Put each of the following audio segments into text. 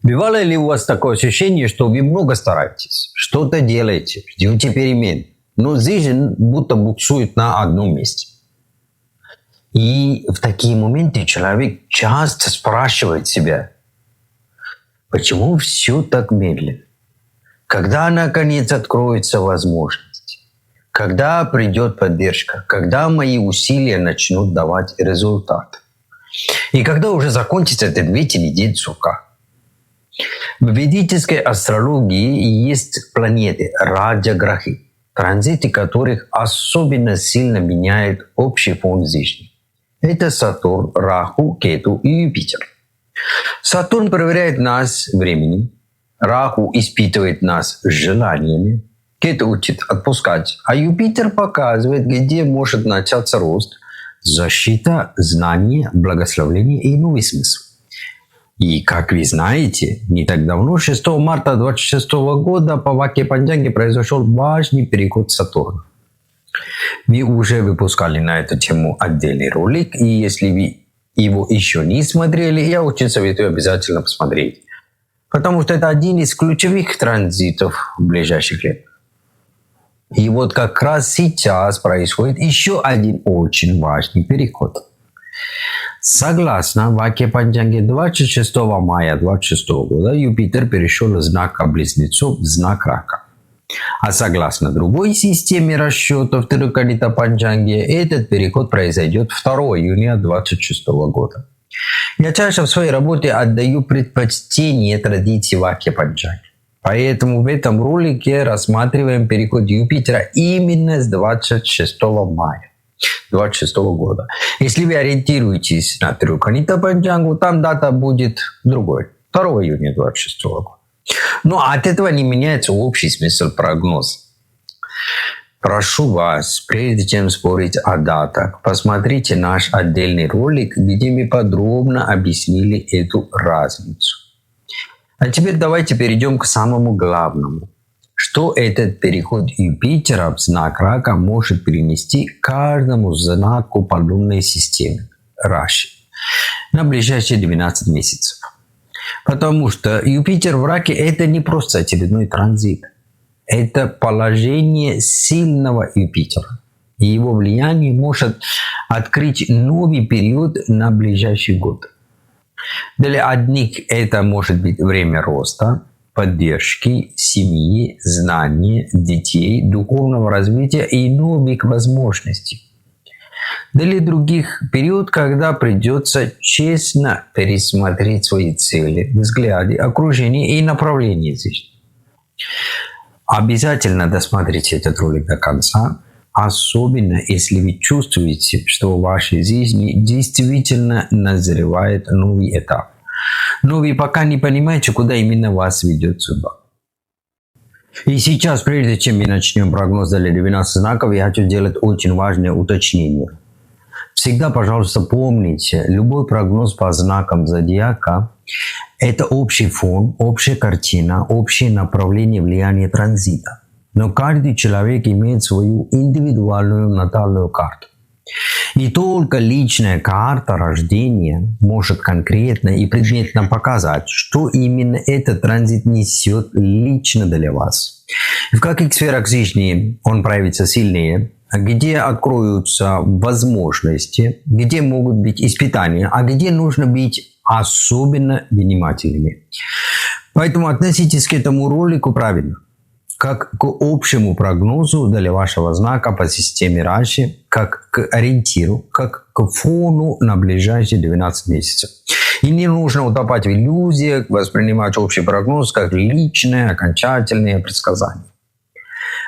Бывало ли у вас такое ощущение, что вы много стараетесь, что-то делаете, ждете перемен, но жизнь будто буксует на одном месте? И в такие моменты человек часто спрашивает себя, почему все так медленно? Когда наконец откроется возможность? Когда придет поддержка? Когда мои усилия начнут давать результат? И когда уже закончится этот ветер день сурка? В ведической астрологии есть планеты Раджа-грахи, транзиты которых особенно сильно меняют общий фон жизни. Это Сатурн, Раху, Кету и Юпитер. Сатурн проверяет нас временем, Раху испытывает нас желаниями, Кету учит отпускать, а Юпитер показывает, где может начаться рост, защита, знание, благословление и новый смысл. И, как вы знаете, не так давно, 6 марта 2026 года по Ваке Панчанге произошел важный переход Сатурна. Мы уже выпускали на эту тему отдельный ролик, и если вы его еще не смотрели, я очень советую обязательно посмотреть. Потому что это один из ключевых транзитов ближайших лет. И вот как раз сейчас происходит еще один очень важный переход. Согласно Ваке Панчанге 26 мая 2026 года Юпитер перешел из знака Близнецов в знак Рака. А согласно другой системе расчетов Тируканита Панчанги, этот переход произойдет 2 июня 2026 года. Я чаще в своей работе отдаю предпочтение традиции Ваке Панчанги. Поэтому в этом ролике рассматриваем переход Юпитера именно с 26 мая 2026 года. Если вы ориентируетесь на Тируканита Панчангу, там дата будет другой, 2 июня 2026 года. Но от этого не меняется общий смысл прогноза. Прошу вас, прежде чем спорить о датах, посмотрите наш отдельный ролик, где мы подробно объяснили эту разницу. А теперь давайте перейдем к самому главному. Что этот переход Юпитера в знак Рака может принести каждому знаку по лунной системе Раши на ближайшие 12 месяцев. Потому что Юпитер в Раке – это не просто очередной транзит. Это положение сильного Юпитера. И его влияние может открыть новый период на ближайший год. Для одних это может быть время роста, поддержки, семьи, знаний, детей, духовного развития и новых возможностей. Для других период, когда придется честно пересмотреть свои цели, взгляды, окружение и направление жизни. Обязательно досмотрите этот ролик до конца, особенно если вы чувствуете, что в вашей жизни действительно назревает новый этап. Но вы пока не понимаете, куда именно вас ведет судьба. И сейчас, прежде чем мы начнем прогноз для 12 знаков, я хочу сделать очень важное уточнение. Всегда, пожалуйста, помните, любой прогноз по знакам зодиака – это общий фон, общая картина, общее направление влияния транзита. Но каждый человек имеет свою индивидуальную натальную карту. И только личная карта рождения может конкретно и предметно показать, что именно этот транзит несет лично для вас. В каких сферах жизни он проявится сильнее, где откроются возможности, где могут быть испытания, а где нужно быть особенно внимательными. Поэтому относитесь к этому ролику правильно, как к общему прогнозу для вашего знака по системе Раши, как к ориентиру, как к фону на ближайшие 12 месяцев. И не нужно утопать в иллюзиях, воспринимать общий прогноз как личное, окончательное предсказание.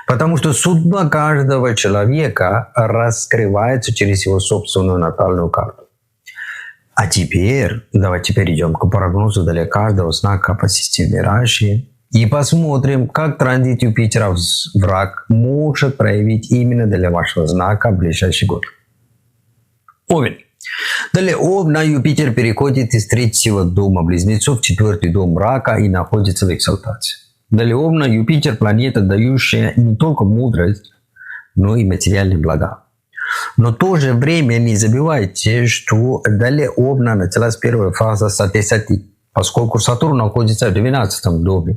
Потому что судьба каждого человека раскрывается через его собственную натальную карту. А теперь давайте перейдем к прогнозу для каждого знака по системе Раши и посмотрим, как транзит Юпитера в Рак может проявить именно для вашего знака в ближайший год. Овен. Для Овна Юпитер переходит из 3-го дома Близнецов в 4-й дом Рака и находится в экзальтации. Для Овна Юпитер – планета, дающая не только мудрость, но и материальные блага. Но в то же время не забывайте, что для Овна началась первая фаза поскольку Сатурн находится в 12 доме.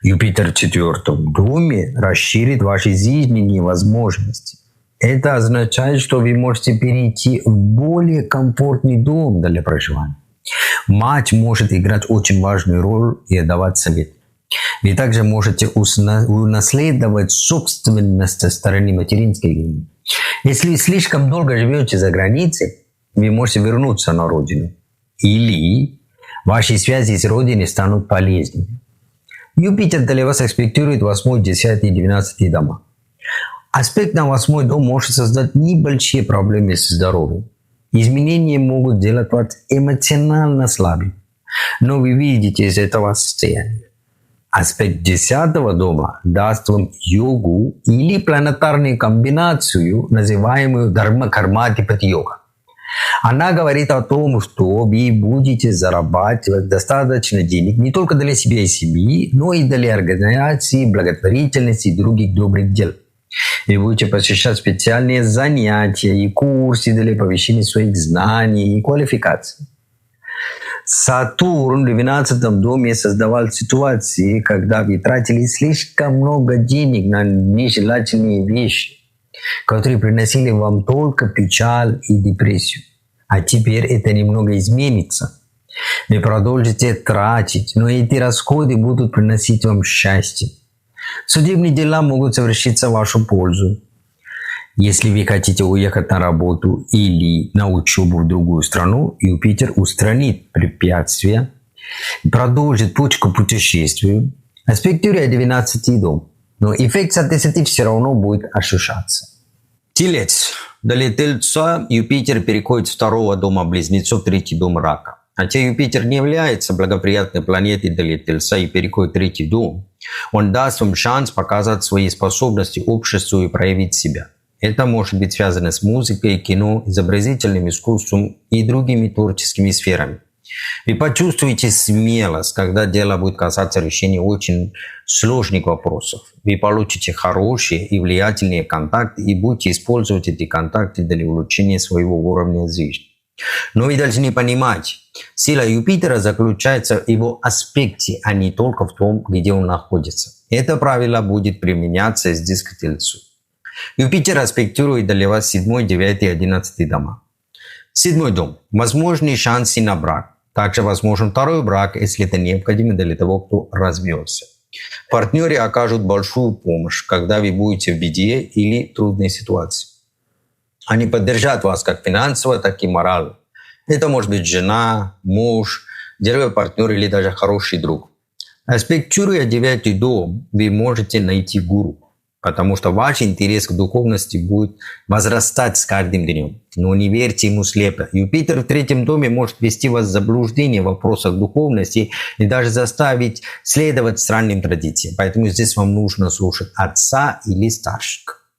Юпитер в 4 доме расширит ваши жизненные возможности. Это означает, что вы можете перейти в более комфортный дом для проживания. Мать может играть очень важную роль и давать совет. Вы также можете унаследовать собственность со стороны материнской линии. Если вы слишком долго живете за границей, вы можете вернуться на родину. Или ваши связи с родиной станут полезными. Юпитер для вас аспектирует 8, 10 и 12 дома. Аспект на 8 дом может создать небольшие проблемы со здоровьем. Изменения могут делать вас эмоционально слабым, но вы видите из этого состояния. Аспект 10 дома даст вам йогу или планетарную комбинацию, называемую Дharma-Karma-Adhipati-йога. Она говорит о том, что вы будете зарабатывать достаточно денег не только для себя и семьи, но и для организации, благотворительности и других добрых дел. Вы будете посещать специальные занятия и курсы для повышения своих знаний и квалификаций. Сатурн в 12 доме создавал ситуации, когда вы тратили слишком много денег на нежелательные вещи, которые приносили вам только печаль и депрессию. А теперь это немного изменится. Вы продолжите тратить, но эти расходы будут приносить вам счастье. Судебные дела могут совершиться в вашу пользу. Если вы хотите уехать на работу или на учебу в другую страну, Юпитер устранит препятствия, продолжит путь к путешествию, аспектируя 12 дом. Но эффект соответственно все равно будет ощущаться. Телец. Для Тельца Юпитер переходит с 2 дома Близнецов в 3 дом Рака. Хотя Юпитер не является благоприятной планетой для Тельца и переходит в 3 дом, он даст вам шанс показать свои способности обществу и проявить себя. Это может быть связано с музыкой, кино, изобразительным искусством и другими творческими сферами. Вы почувствуете смелость, когда дело будет касаться решения очень сложных вопросов. Вы получите хорошие и влиятельные контакты и будете использовать эти контакты для улучшения своего уровня жизни. Но вы должны понимать, сила Юпитера заключается в его аспекте, а не только в том, где он находится. Это правило будет применяться здесь к Тельцу. Юпитер аспектирует для вас 7, 9 и 11 дома. 7 дом. Возможны шансы на брак. Также возможен второй брак, если это необходимо для того, кто развелся. Партнеры окажут большую помощь, когда вы будете в беде или трудной ситуации. Они поддержат вас как финансово, так и морально. Это может быть жена, муж, деловой партнер или даже хороший друг. Аспектируя 9 дом, вы можете найти гуру, потому что ваш интерес к духовности будет возрастать с каждым днем. Но не верьте ему слепо. Юпитер в 3 доме может ввести вас в заблуждение в вопросах духовности и даже заставить следовать странным традициям. Поэтому здесь вам нужно слушать отца или старших.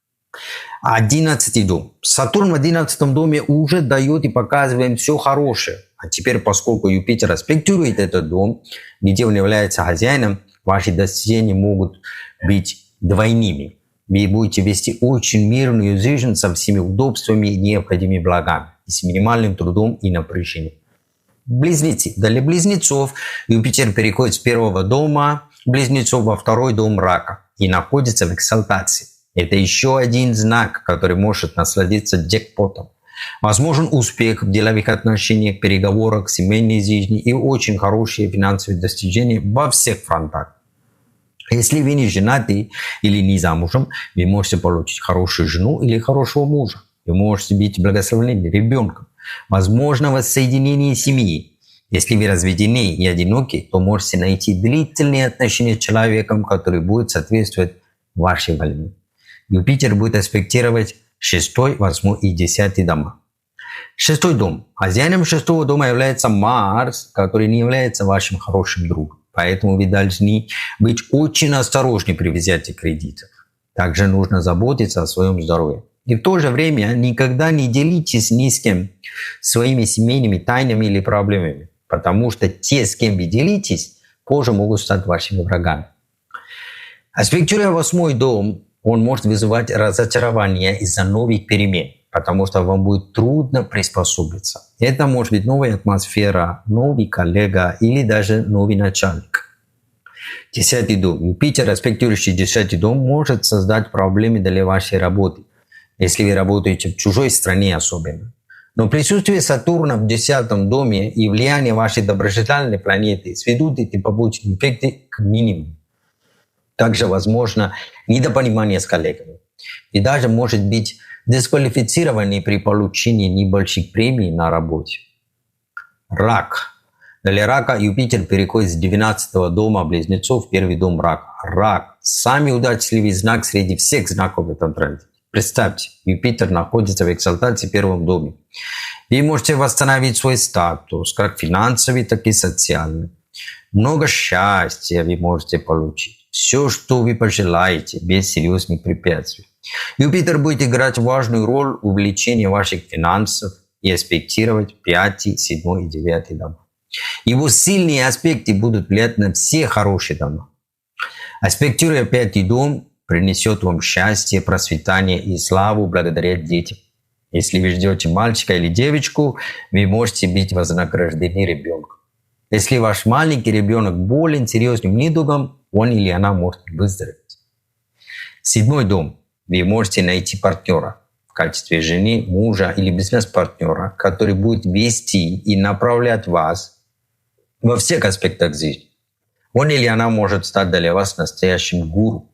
11 дом. Сатурн в 11 доме уже дает и показывает все хорошее. А теперь, поскольку Юпитер аспектирует этот дом, где он является хозяином, ваши достижения могут быть двойными. Вы будете вести очень мирную жизнь со всеми удобствами и необходимыми благами, и с минимальным трудом и напряжением. Близнецы. Для близнецов Юпитер переходит с 1 дома Близнецов во 2 дом Рака и находится в эксальтации. Это еще один знак, который может насладиться джекпотом. Возможен успех в деловых отношениях, переговорах, семейной жизни и очень хорошие финансовые достижения во всех фронтах. Если вы не женаты или не замужем, вы можете получить хорошую жену или хорошего мужа. Вы можете быть благословенным ребенком. Возможно воссоединение семьи. Если вы разведены и одиноки, то можете найти длительные отношения с человеком, который будет соответствовать вашей воле. Юпитер будет аспектировать 6, 8 и 10 дома. 6 дом. Хозяином 6 дома является Марс, который не является вашим хорошим другом. Поэтому вы должны быть очень осторожны при взятии кредитов. Также нужно заботиться о своем здоровье. И в то же время никогда не делитесь ни с кем своими семейными тайнами или проблемами, потому что те, с кем вы делитесь, позже могут стать вашими врагами. Аспектируя 8 дом, он может вызывать разочарование из-за новых перемен. потому что вам будет трудно приспособиться. Это может быть новая атмосфера, новый коллега или даже новый начальник. 10-й дом. Юпитер, аспектирующий 10-й дом, может создать проблемы для вашей работы, если вы работаете в чужой стране особенно. Но присутствие Сатурна в 10-м доме и влияние вашей доброжелательной планеты сведут эти побочные эффекты к минимуму. Также возможно недопонимание с коллегами. И даже может быть дисквалифицированы при получении небольших премий на работе. Рак. Для рака Юпитер переходит с 12-го дома близнецов в 1-й дом рака. Рак – самый удачливый знак среди всех знаков в этом тренде. Представьте, Юпитер находится в экзальтации в 1-м доме. Вы можете восстановить свой статус, как финансовый, так и социальный. Много счастья вы можете получить. Все, что вы пожелаете, без серьезных препятствий. Юпитер будет играть важную роль в увеличении ваших финансов и аспектировать 5, 7 и 9 дома. Его сильные аспекты будут влиять на все хорошие дома. Аспектируя 5-й дом, принесет вам счастье, процветание и славу благодаря детям. Если вы ждете мальчика или девочку, вы можете быть вознаграждены ребенком. Если ваш маленький ребенок болен серьезным недугом, он или она может выздороветь. 7-й дом. Вы можете найти партнера в качестве жены, мужа или бизнес-партнера, который будет вести и направлять вас во всех аспектах жизни. Он или она может стать для вас настоящим гуру.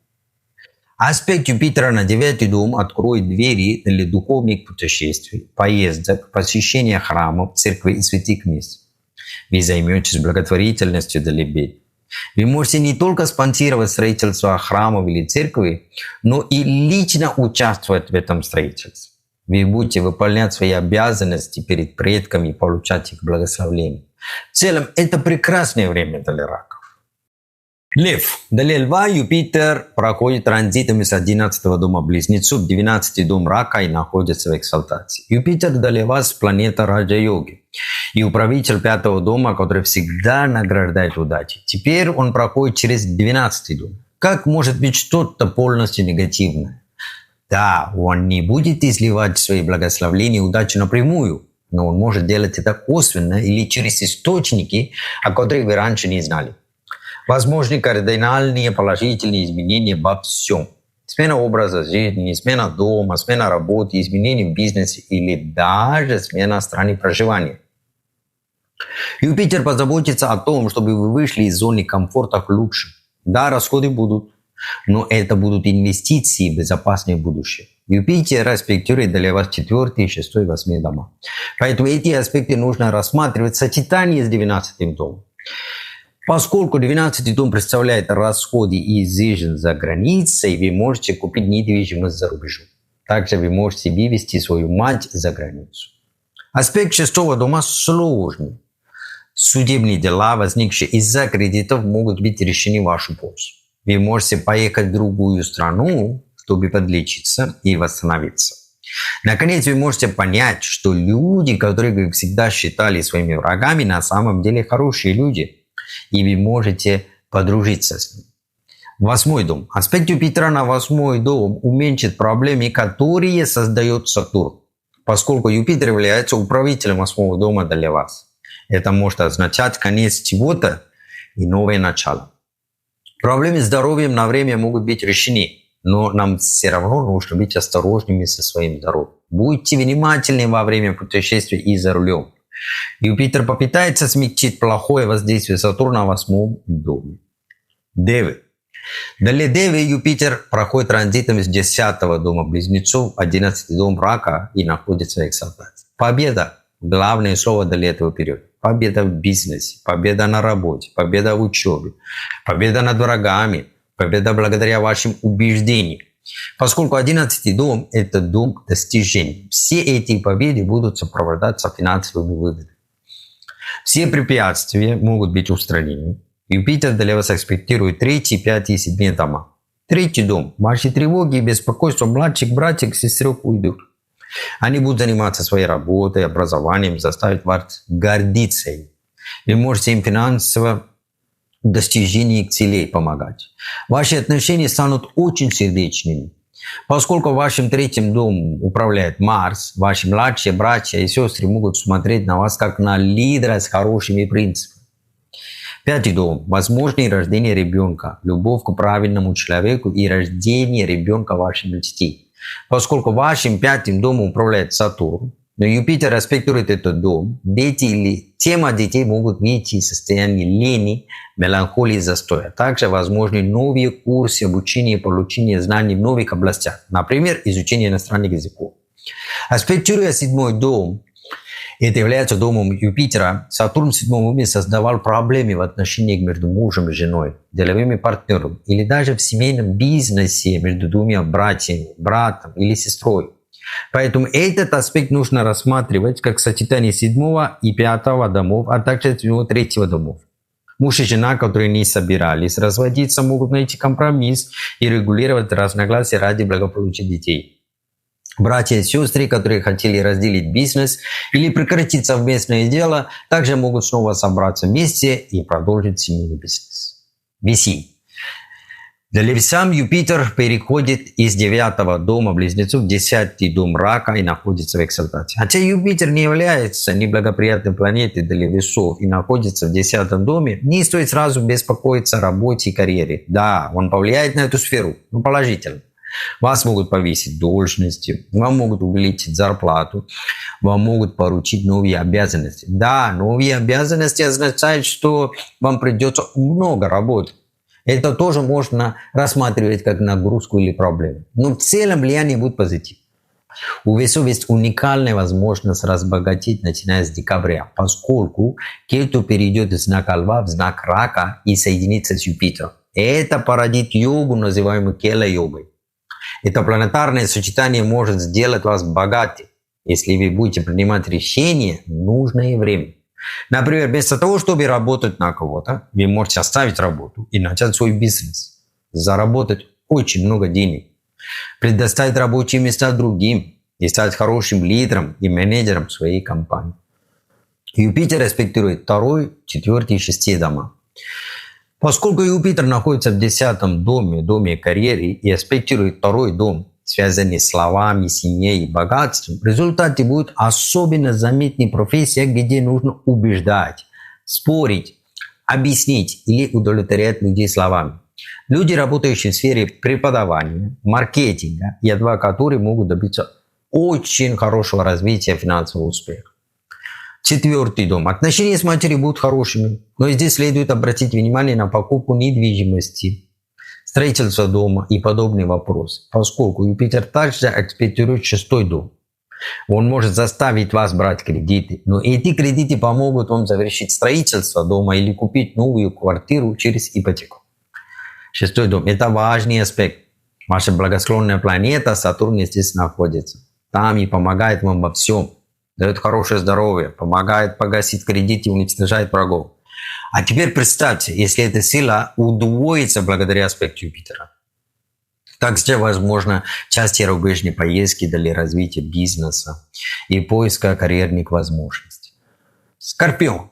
Аспект Юпитера на 9-й дом откроет двери для духовных путешествий, поездок, посещения храмов, церкви и святых мест. Вы займетесь благотворительностью для бедных. Вы можете не только спонсировать строительство храмов или церкви, но и лично участвовать в этом строительстве. Вы будете выполнять свои обязанности перед предками и получать их благословение. В целом, это прекрасное время для раков. Лев. Для льва Юпитер проходит транзитами с 11-го дома близнецов в 12-й дом рака и находится в экзальтации. Юпитер для вас планета раджа-йоги и управитель 5-го дома, который всегда награждает удачей. Теперь он проходит через 12-й дом. Как может быть что-то полностью негативное? Да, он не будет изливать свои благословения и удачи напрямую, но он может делать это косвенно или через источники, о которых вы раньше не знали. Возможны кардинальные положительные изменения во всем. Смена образа жизни, смена дома, смена работы, изменения в бизнесе или даже смена страны проживания. Юпитер позаботится о том, чтобы вы вышли из зоны комфорта к лучшему. Да, расходы будут, но это будут инвестиции в безопасное будущее. Юпитер аспектирует для вас 4, 6, 8 дома. Поэтому эти аспекты нужно рассматривать в сочетании с 12 домом. Поскольку 12-й дом представляет расходы и жизнь за границей, вы можете купить недвижимость за рубежом. Также вы можете вывести свою мать за границу. Аспект 6-го дома сложный. Судебные дела, возникшие из-за кредитов, могут быть решены в вашу пользу. Вы можете поехать в другую страну, чтобы подлечиться и восстановиться. Наконец, вы можете понять, что люди, которых вы всегда считали своими врагами, на самом деле хорошие люди. И вы можете подружиться с ним. 8-й дом. Аспект Юпитера на 8-й дом уменьшит проблемы, которые создает Сатурн, поскольку Юпитер является управителем 8-го дома для вас. Это может означать конец чего-то и новое начало. Проблемы с здоровьем на время могут быть решены, но нам все равно нужно быть осторожными со своим здоровьем. Будьте внимательны во время путешествия и за рулем. Юпитер попытается смягчить плохое воздействие Сатурна в 8-м доме. Девы. Для Девы Юпитер проходит транзитом из 10-го дома близнецов, 11-й дом рака и находится в экзальтации. Победа – главное слово для этого периода. Победа в бизнесе, победа на работе, победа в учебе, победа над врагами, победа благодаря вашим убеждениям. Поскольку 11-й дом – это дом достижений, все эти победы будут сопровождаться финансовыми выгодами. Все препятствия могут быть устранены. Юпитер для вас аспектирует 3, 5 и 7 дома. 3-й дом. Ваши тревоги и беспокойства младших братьев и сестрёк уйдут. Они будут заниматься своей работой, образованием, заставить вас гордиться им. Вы можете им финансово в достижении целей помогать. Ваши отношения станут очень сердечными. Поскольку вашим третьим домом управляет Марс, ваши младшие братья и сестры могут смотреть на вас как на лидера с хорошими принципами. Пятый дом – возможное рождение ребенка, любовь к правильному человеку и рождение ребенка вашей мечты. Поскольку вашим пятым домом управляет Сатурн, но Юпитер аспектирует этот дом, дети или тема детей могут найти состояние лени, меланхолии, застоя. Также возможны новые курсы обучения и получения знаний в новых областях, например, изучение иностранных языков. Аспектируя седьмой дом, это является домом Юпитера, Сатурн в седьмом доме создавал проблемы в отношениях между мужем и женой, деловыми партнерами или даже в семейном бизнесе между двумя братьями, братом или сестрой. Поэтому этот аспект нужно рассматривать как сочетание седьмого и пятого домов, а также седьмого и третьего домов. Муж и жена, которые не собирались разводиться, могут найти компромисс и регулировать разногласия ради благополучия детей. Братья и сестры, которые хотели разделить бизнес или прекратить совместное дело, также могут снова собраться вместе и продолжить семейный бизнес. Весы. Для Левсам Юпитер переходит из 9-го дома Близнецов в 10-й дом Рака и находится в эксальтации. Хотя Юпитер не является неблагоприятной планетой для Весов и находится в 10-м доме, не стоит сразу беспокоиться о работе и карьере. Да, он повлияет на эту сферу, но положительно. Вас могут повысить должности, вам могут увеличить зарплату, вам могут поручить новые обязанности. Да, новые обязанности означают, что вам придется много работать. Это тоже можно рассматривать как нагрузку или проблему. Но в целом влияние будет позитивным. У Весов есть уникальная возможность разбогатеть, начиная с декабря, поскольку Кету перейдет из знака Льва в знак Рака и соединится с Юпитером. Это породит йогу, называемую Кела-йогой. Это планетарное сочетание может сделать вас богатым, если вы будете принимать решения в нужное время. Например, вместо того, чтобы работать на кого-то, вы можете оставить работу и начать свой бизнес, заработать очень много денег, предоставить рабочие места другим и стать хорошим лидером и менеджером своей компании. Юпитер аспектирует 2, 4 и 6 дома. Поскольку Юпитер находится в 10-м доме, доме карьеры, и аспектирует 2-й дом, связанный с словами, семьей и богатством, в результате будет особенно заметной профессия, где нужно убеждать, спорить, объяснить или удовлетворять людей словами. Люди, работающие в сфере преподавания, маркетинга и адвокатуры, могут добиться очень хорошего развития финансового успеха. 4-й дом. Отношения с матерью будут хорошими, но здесь следует обратить внимание на покупку недвижимости, строительство дома и подобные вопросы, поскольку Юпитер также аспектирует 6-й дом. Он может заставить вас брать кредиты, но эти кредиты помогут вам завершить строительство дома или купить новую квартиру через ипотеку. 6-й дом – это важный аспект. Ваша благосклонная планета Сатурн здесь находится. Там и помогает вам во всем. Дает хорошее здоровье, помогает погасить кредиты и уничтожает врагов. А теперь представьте, если эта сила удвоится благодаря аспекту Юпитера. Также возможно части зарубежной поездки для развития бизнеса и поиска карьерных возможностей. Скорпион.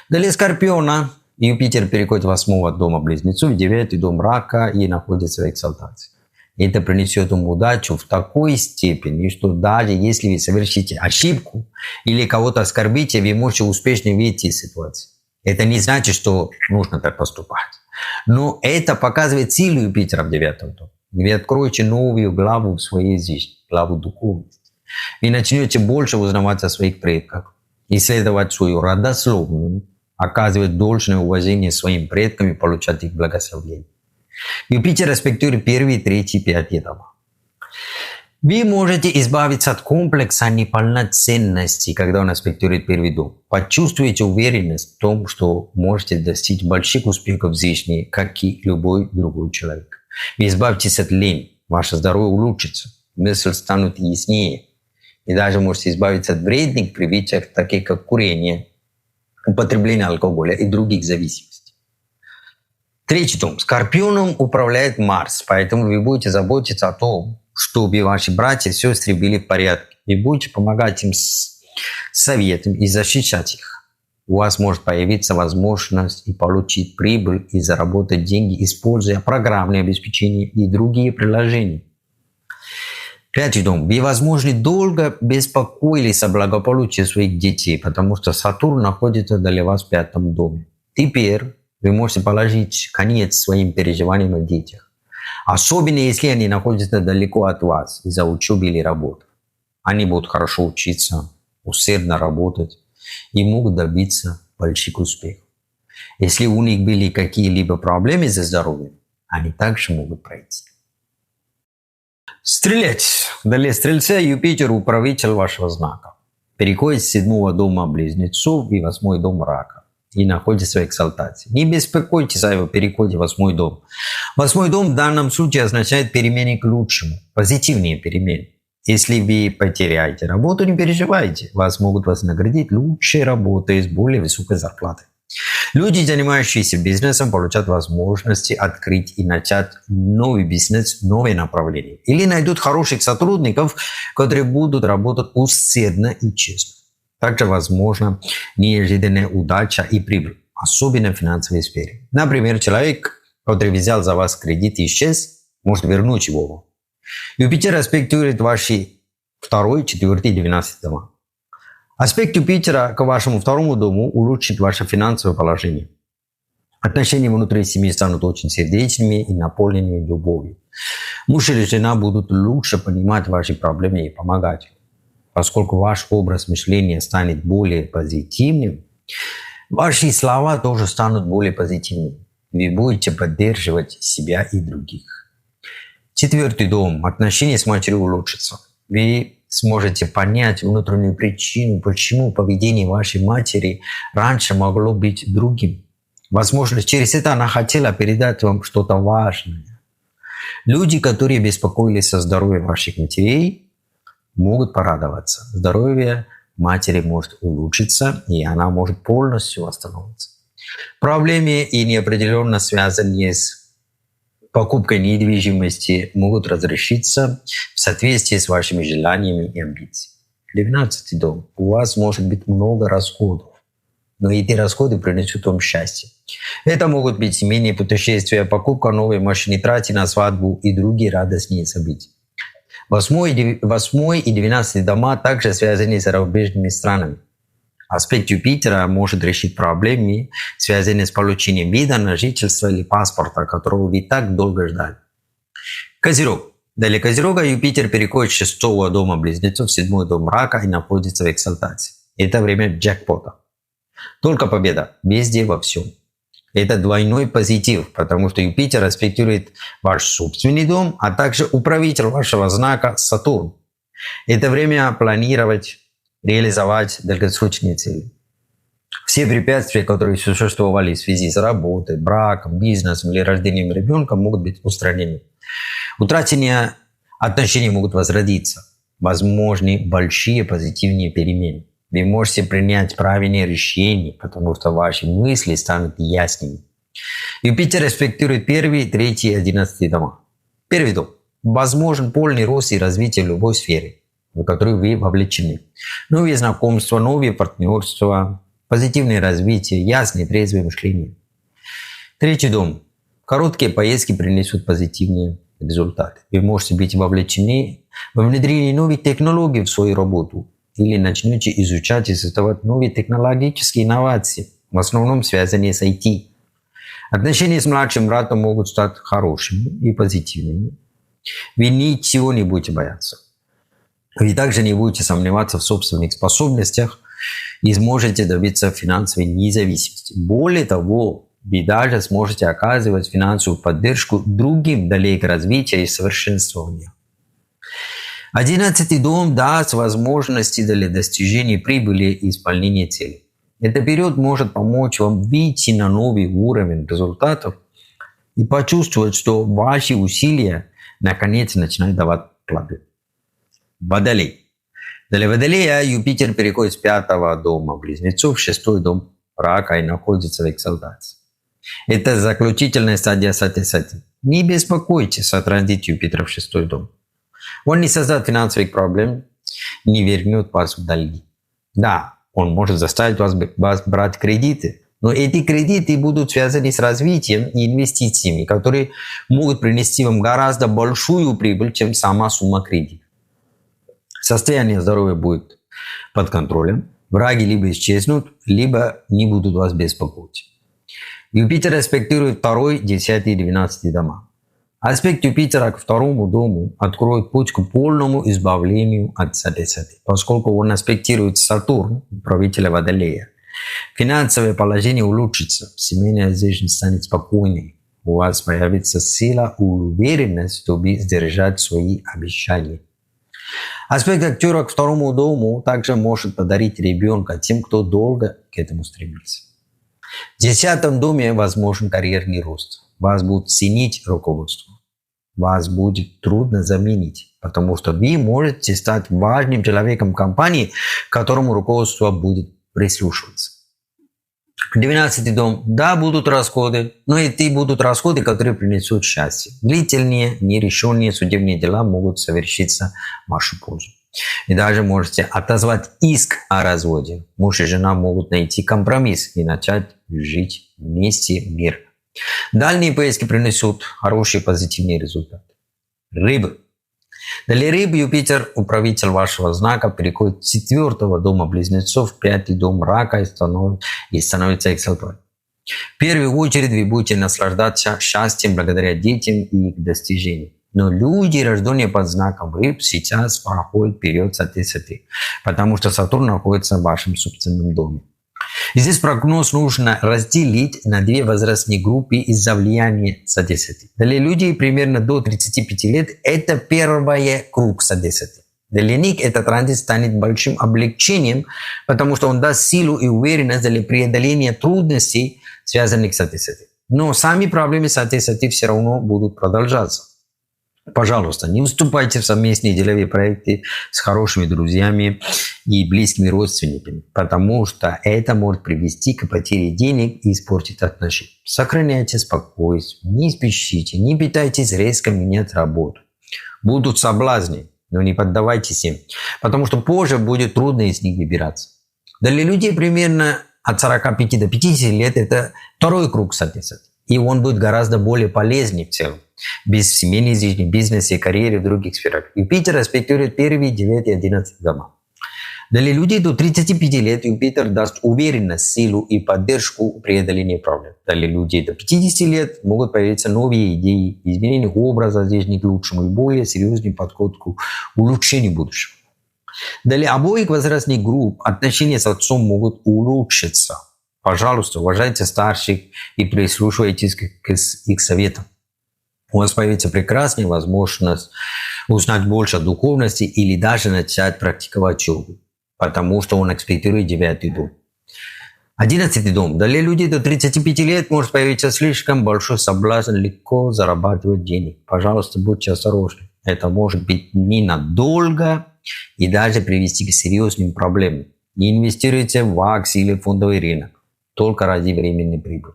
Для Скорпиона Юпитер переходит в 8-го дома Близнецов, в 9-й дом Рака и находится в эксальтации. Это принесет ему удачу в такой степени, что даже если вы совершите ошибку или кого-то оскорбите, вы можете успешно выйти из ситуации. Это не значит, что нужно так поступать. Но это показывает силу Юпитера в 9-м доме. Вы откроете новую главу в своей жизни, главу духовности. Вы начнете больше узнавать о своих предках, исследовать свою родословную, оказывать должное уважение своим предкам и получать их благословение. Юпитер аспектирует 1, 3, 5 дома. Вы можете избавиться от комплекса неполноценности, когда он аспектирует 1-й дом. Почувствуйте уверенность в том, что можете достичь больших успехов в жизни, как и любой другой человек. Вы избавьтесь от лени, ваше здоровье улучшится, мысли станут яснее. И даже можете избавиться от вредных привычек, таких как курение, употребление алкоголя и других зависимостей. 3-й дом. Скорпионом управляет Марс, поэтому вы будете заботиться о том, чтобы ваши братья и сестры были в порядке. Вы будете помогать им с советом и защищать их. У вас может появиться возможность и получить прибыль и заработать деньги, используя программное обеспечение и другие приложения. Третий дом. Вы, возможно, долго беспокоились о благополучии своих детей, потому что Сатурн находится для вас в пятом доме. Теперь вы можете положить конец своим переживаниям о детях. Особенно, если они находятся далеко от вас из-за учебы или работы. Они будут хорошо учиться, усердно работать и могут добиться больших успехов. Если у них были какие-либо проблемы со здоровьем, они также могут пройти. Стрелец. Для Стрельца Юпитер управитель вашего знака. Переходит с 7-го дома Близнецов и 8-й дом Рака. И находится в экзальтации. Не беспокойтесь о его переходе в 8-й дом. 8-й дом в данном случае означает перемены к лучшему. Позитивные перемены. Если вы потеряете работу, не переживайте. Вас могут вознаградить лучшей работой с более высокой зарплатой. Люди, занимающиеся бизнесом, получат возможности открыть и начать новый бизнес, новое направление. Или найдут хороших сотрудников, которые будут работать усердно и честно. Также возможна неожиданная удача и прибыль, особенно в финансовой сфере. Например, человек, который взял за вас кредит и исчез, может вернуть его. Юпитер аспектирует ваши 2, 4 и 12 дома. Аспект Юпитера к вашему 2-му дому улучшит ваше финансовое положение. Отношения внутри семьи станут очень сердечными и наполненными любовью. Муж или жена будут лучше понимать ваши проблемы и помогать. Поскольку ваш образ мышления станет более позитивным, ваши слова тоже станут более позитивными. Вы будете поддерживать себя и других. 4-й дом. Отношения с матерью улучшатся. Вы сможете понять внутреннюю причину, почему поведение вашей матери раньше могло быть другим. Возможно, через это она хотела передать вам что-то важное. Люди, которые беспокоились о здоровье ваших матерей, могут порадоваться. Здоровье матери может улучшиться, и она может полностью восстановиться. Проблемы и неопределенность, связанные с покупкой недвижимости, могут разрешиться в соответствии с вашими желаниями и амбициями. 12-й дом. У вас может быть много расходов, но эти расходы принесут вам счастье. Это могут быть семейные путешествия, покупка новой машины, траты на свадьбу и другие радостные события. 8 и 12 дома также связаны с зарубежными странами. Аспект Юпитера может решить проблемы, связанные с получением вида на жительство или паспорта, которого вы так долго ждали. Козерог. Для Козерога Юпитер переходит с 6-го дома Близнецов в 7-й дом Рака и находится в экзальтации. Это время джекпота. Только победа. Везде, во всем. Это двойной позитив, потому что Юпитер аспектирует ваш собственный дом, а также управитель вашего знака Сатурн. Это время планировать, реализовать долгосрочные цели. Все препятствия, которые существовали в связи с работой, браком, бизнесом или рождением ребенка, могут быть устранены. Утраченные отношения могут возродиться. Возможны большие позитивные перемены. Вы можете принять правильные решения, потому что ваши мысли станут яснее. Юпитер аспектирует 1, 3 и 11 дома. 1-й дом. Возможен полный рост и развитие в любой сфере, в которой вы вовлечены. Новые знакомства, новые партнерства, позитивное развитие, ясное трезвое мышление. 3-й дом. Короткие поездки принесут позитивные результаты. Вы можете быть вовлечены во внедрение новых технологий в свою работу или начнете изучать и создавать новые технологические инновации, в основном связанные с IT. Отношения с младшим братом могут стать хорошими и позитивными. Вы ничего не будете бояться. Вы также не будете сомневаться в собственных способностях и сможете добиться финансовой независимости. Более того, вы даже сможете оказывать финансовую поддержку другим для их развития и совершенствования. 11-й дом даст возможности для достижения прибыли и исполнения целей. Этот период может помочь вам выйти на новый уровень результатов и почувствовать, что ваши усилия наконец начинают давать плоды. Водолей. Для Водолея Юпитер переходит с 5-го дома Близнецов в 6-й дом Рака и находится в экзальтации. Это заключительная стадия сати-сати. Не беспокойтесь о транзите Юпитера в 6-й дом. Он не создаст финансовых проблем, не вернет вас в долги. Да, он может заставить вас брать кредиты, но эти кредиты будут связаны с развитием и инвестициями, которые могут принести вам гораздо большую прибыль, чем сама сумма кредита. Состояние здоровья будет под контролем. Враги либо исчезнут, либо не будут вас беспокоить. Юпитер аспектирует 2, 10 и 12 дома. Аспект Юпитера к 2 дому откроет путь к полному избавлению от садесаты, поскольку он аспектирует Сатурн, правителя Водолея. Финансовое положение улучшится, семейная жизнь станет спокойней. У вас появится сила и уверенность, чтобы сдержать свои обещания. Аспект актера к 2 дому также может подарить ребенка тем, кто долго к этому стремился. В 10 доме возможен карьерный рост. Вас будут ценить руководство. Вас будет трудно заменить, потому что вы можете стать важным человеком компании, к которому руководство будет прислушиваться. 12 дом. Да, будут расходы, но и будут расходы, которые принесут счастье. Длительные, нерешенные судебные дела могут совершиться в вашу пользу. И даже можете отозвать иск о разводе. Муж и жена могут найти компромисс и начать жить вместе мир. Дальние поездки принесут хорошие позитивные результаты. Рыбы. Для рыб Юпитер, управитель вашего знака, переходит с 4 дома близнецов в 5 дом рака и становится экзальтом. В первую очередь вы будете наслаждаться счастьем благодаря детям и их достижениям. Но люди, рожденные под знаком рыб, сейчас проходят период садесаты, потому что Сатурн находится в вашем собственном доме. И здесь прогноз нужно разделить на 2 возрастные группы из-за влияния садесаты. Для людей примерно до 35 лет это первый круг садесаты. Для них этот транзит станет большим облегчением, потому что он даст силу и уверенность для преодоления трудностей, связанных с садесатой. Но сами проблемы садесаты все равно будут продолжаться. Пожалуйста, не уступайте в совместные деловые проекты с хорошими друзьями и близкими родственниками, потому что это может привести к потере денег и испортить отношения. Сохраняйте спокойствие, не спешите, не пытайтесь резко менять работу. Будут соблазны, но не поддавайтесь им, потому что позже будет трудно из них выбираться. Для людей примерно от 45 до 50 лет это 2 круг садесаты, и он будет гораздо более полезный в целом. Без семейной жизни, бизнеса и карьеры в других сферах. Юпитер аспектирует 1, 9 и 11 дома. Для людей до 35 лет Юпитер даст уверенность, силу и поддержку в преодолении проблем. Для людей до 50 лет могут появиться новые идеи, изменение образа жизни к лучшему и более серьезный подход к улучшению будущего. Для обоих возрастных групп отношения с отцом могут улучшиться. Пожалуйста, уважайте старших и прислушивайтесь к их советам. У вас появится прекрасная возможность узнать больше о духовности или даже начать практиковать йогу, потому что он аспектирует 9 дом. 11 дом. Для людей до 35 лет может появиться слишком большой соблазн легко зарабатывать денег. Пожалуйста, будьте осторожны. Это может быть ненадолго и даже привести к серьезным проблемам. Не инвестируйте в акции или фондовый рынок только ради временной прибыли.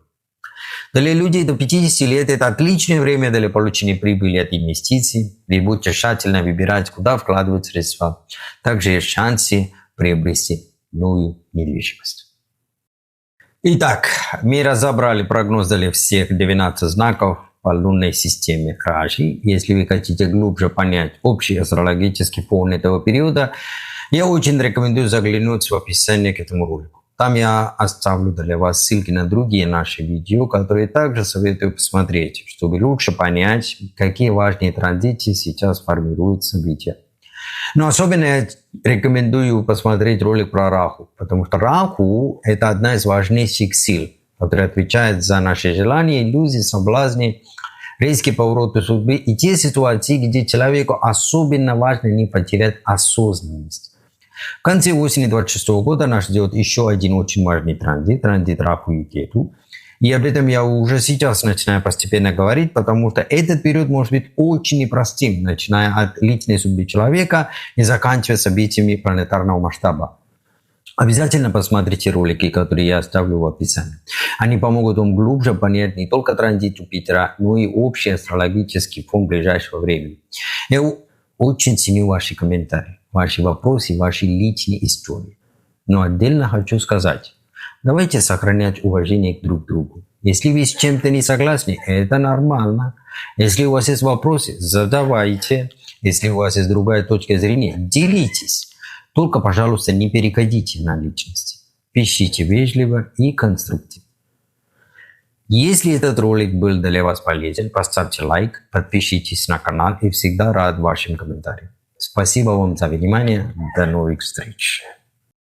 Для людей до 50 лет это отличное время для получения прибыли от инвестиций. Вы будете тщательно выбирать, куда вкладывать средства. Также есть шансы приобрести новую недвижимость. Итак, мы разобрали прогноз для всех 12 знаков по лунной системе Раши. Если вы хотите глубже понять общий астрологический фон этого периода, я очень рекомендую заглянуть в описание к этому ролику. Там я оставлю для вас ссылки на другие наши видео, которые также советую посмотреть, чтобы лучше понять, какие важные транзиты сейчас формируют события. Но особенно я рекомендую посмотреть ролик про Раху, потому что Раху – это одна из важнейших сил, которая отвечает за наши желания, иллюзии, соблазны, резкие повороты судьбы и те ситуации, где человеку особенно важно не потерять осознанность. В конце осени 2026 года нас ждет еще один очень важный транзит Раху и Кету. И об этом я уже сейчас начинаю постепенно говорить, потому что этот период может быть очень непростым, начиная от личной судьбы человека и заканчивая событиями планетарного масштаба. Обязательно посмотрите ролики, которые я оставлю в описании. Они помогут вам глубже понять не только транзит Юпитера, но и общий астрологический фон ближайшего времени. Я очень ценю ваши комментарии, ваши вопросы, ваши личные истории. Но отдельно хочу сказать, давайте сохранять уважение друг к другу. Если вы с чем-то не согласны, это нормально. Если у вас есть вопросы, задавайте. Если у вас есть другая точка зрения, делитесь. Только, пожалуйста, не переходите на личности. Пишите вежливо и конструктивно. Если этот ролик был для вас полезен, поставьте лайк, подпишитесь на канал и всегда рад вашим комментариям. Спасибо вам за внимание. До новых встреч.